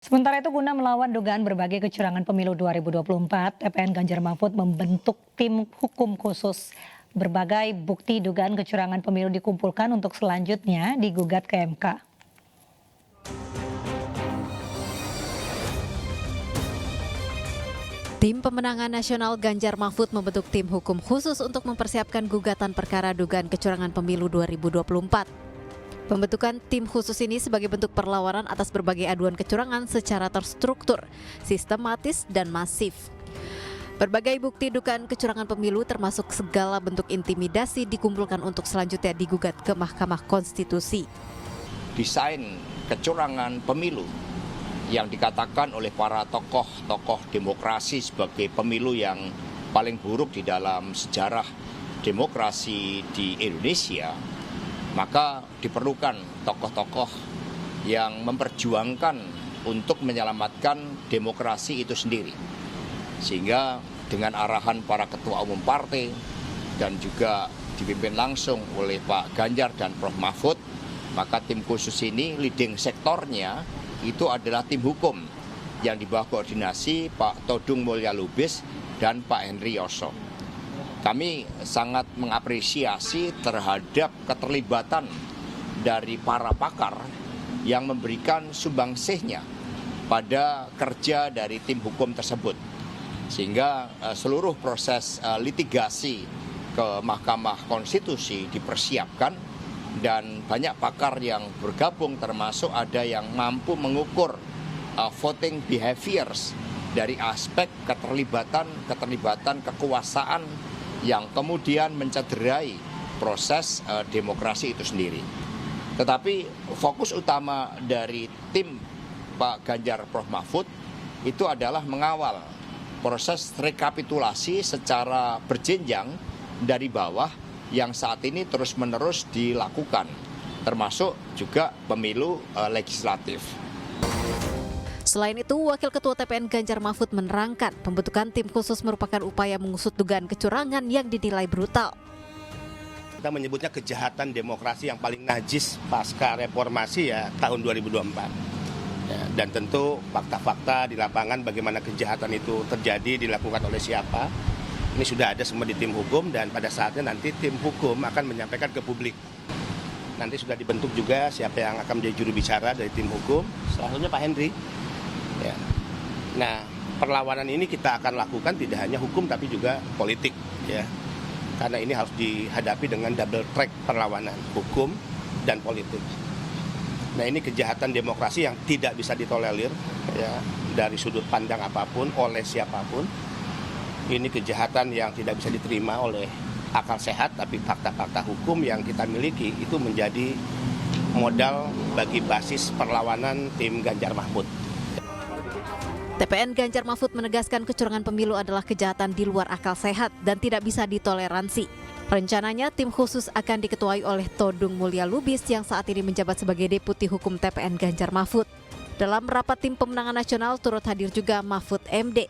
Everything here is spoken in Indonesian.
Sementara itu guna melawan dugaan berbagai kecurangan pemilu 2024, TPN Ganjar Mahfud membentuk tim hukum khusus. Berbagai bukti dugaan kecurangan pemilu dikumpulkan untuk selanjutnya digugat ke MK. Tim Pemenangan Nasional Ganjar Mahfud membentuk tim hukum khusus untuk mempersiapkan gugatan perkara dugaan kecurangan pemilu 2024. Pembentukan tim khusus ini sebagai bentuk perlawanan atas berbagai aduan kecurangan secara terstruktur, sistematis, dan masif. Berbagai bukti dugaan kecurangan pemilu termasuk segala bentuk intimidasi dikumpulkan untuk selanjutnya digugat ke Mahkamah Konstitusi. Desain kecurangan pemilu yang dikatakan oleh para tokoh-tokoh demokrasi sebagai pemilu yang paling buruk di dalam sejarah demokrasi di Indonesia, maka diperlukan tokoh-tokoh yang memperjuangkan untuk menyelamatkan demokrasi itu sendiri. Sehingga dengan arahan para ketua umum partai dan juga dipimpin langsung oleh Pak Ganjar dan Prof. Mahfud, maka tim khusus ini leading sektornya itu adalah tim hukum yang di bawah koordinasi Pak Todung Mulya Lubis dan Pak Henry Yoso. Kami sangat mengapresiasi terhadap keterlibatan dari para pakar yang memberikan sumbangsihnya pada kerja dari tim hukum tersebut. Sehingga seluruh proses litigasi ke Mahkamah Konstitusi dipersiapkan dan banyak pakar yang bergabung termasuk ada yang mampu mengukur voting behaviors dari aspek keterlibatan kekuasaan yang kemudian mencederai proses demokrasi itu sendiri. Tetapi fokus utama dari tim Pak Ganjar Prof. Mahfud itu adalah mengawal proses rekapitulasi secara berjenjang dari bawah yang saat ini terus-menerus dilakukan, termasuk juga pemilu legislatif. Selain itu, Wakil Ketua TPN Ganjar Mahfud menerangkan pembentukan tim khusus merupakan upaya mengusut dugaan kecurangan yang dinilai brutal. Kita menyebutnya kejahatan demokrasi yang paling najis pasca reformasi ya tahun 2024. Ya, dan tentu fakta-fakta di lapangan bagaimana kejahatan itu terjadi, dilakukan oleh siapa. Ini sudah ada semua di tim hukum dan pada saatnya nanti tim hukum akan menyampaikan ke publik. Nanti sudah dibentuk juga siapa yang akan menjadi juru bicara dari tim hukum, salah satunya Pak Henry. Ya. Nah, perlawanan ini kita akan lakukan tidak hanya hukum tapi juga politik, ya. Karena ini harus dihadapi dengan double track perlawanan, hukum dan politik. Nah, ini kejahatan demokrasi yang tidak bisa ditolerir, ya, dari sudut pandang apapun oleh siapapun. Ini kejahatan yang tidak bisa diterima oleh akal sehat, tapi fakta-fakta hukum yang kita miliki itu menjadi modal bagi basis perlawanan tim Ganjar Mahfud. TPN Ganjar Mahfud menegaskan kecurangan pemilu adalah kejahatan di luar akal sehat dan tidak bisa ditoleransi. Rencananya tim khusus akan diketuai oleh Todung Mulya Lubis yang saat ini menjabat sebagai Deputi Hukum TPN Ganjar Mahfud. Dalam rapat tim pemenangan nasional turut hadir juga Mahfud MD.